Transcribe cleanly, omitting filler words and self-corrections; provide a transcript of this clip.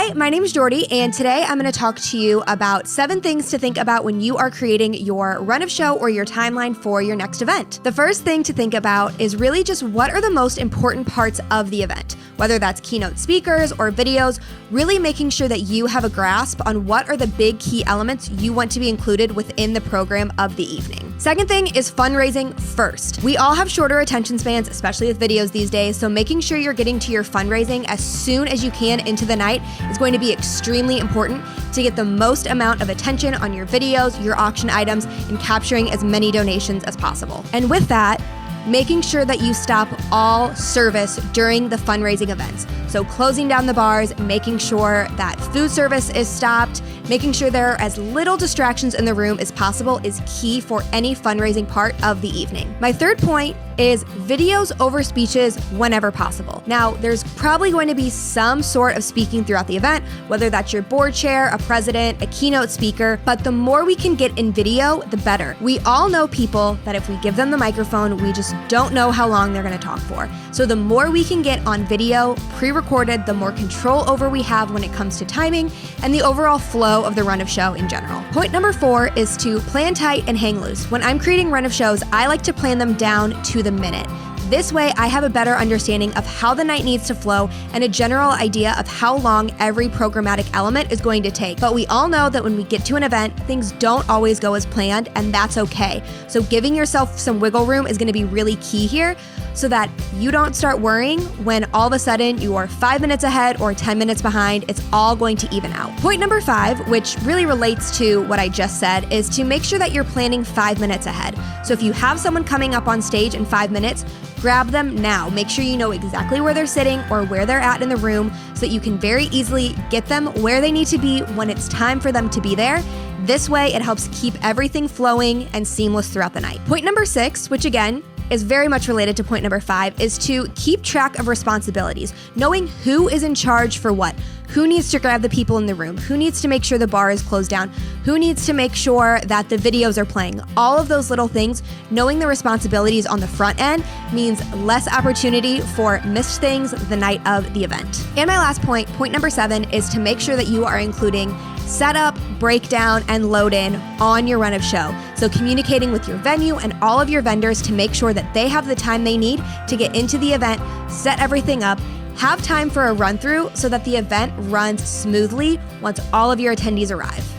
Hi, my name is Jordi, and today I'm going to talk to you about 7 things to think about when you are creating your run of show or your timeline for your next event. The first thing to think about is really just what are the most important parts of the event, whether that's keynote speakers or videos, really making sure that you have a grasp on what are the big key elements you want to be included within the program of the evening. Second thing is fundraising first. We all have shorter attention spans, especially with videos these days, so making sure you're getting to your fundraising as soon as you can into the night is going to be extremely important to get the most amount of attention on your videos, your auction items, and capturing as many donations as possible. And with that, making sure that you stop all service during the fundraising events. So closing down the bars, making sure that food service is stopped, making sure there are as little distractions in the room as possible is key for any fundraising part of the evening. My third point is videos over speeches whenever possible. Now, there's probably going to be some sort of speaking throughout the event, whether that's your board chair, a president, a keynote speaker, but the more we can get in video, the better. We all know people that if we give them the microphone, we just don't know how long they're gonna talk for. So the more we can get on video, pre-recorded, the more control over we have when it comes to timing and the overall flow of the run of show in general. Point number 4 is to plan tight and hang loose. When I'm creating run of shows, I like to plan them down to the minute. This way, I have a better understanding of how the night needs to flow and a general idea of how long every programmatic element is going to take. But we all know that when we get to an event, things don't always go as planned, and that's okay. So giving yourself some wiggle room is going to be really key here so that you don't start worrying when all of a sudden you are 5 minutes ahead or 10 minutes behind. It's all going to even out. Point number 5, which really relates to what I just said, is to make sure that you're planning 5 minutes ahead. So if you have someone coming up on stage in 5 minutes, grab them now. Make sure you know exactly where they're sitting or where they're at in the room so that you can very easily get them where they need to be when it's time for them to be there. This way, it helps keep everything flowing and seamless throughout the night. Point number 6, which again, is very much related to point number 5, is to keep track of responsibilities, knowing who is in charge for what. Who needs to grab the people in the room? Who needs to make sure the bar is closed down? Who needs to make sure that the videos are playing? All of those little things, knowing the responsibilities on the front end means less opportunity for missed things the night of the event. And my last point, point number 7, is to make sure that you are including setup, breakdown, and load in on your run of show. So communicating with your venue and all of your vendors to make sure that they have the time they need to get into the event, set everything up, have time for a run through so that the event runs smoothly once all of your attendees arrive.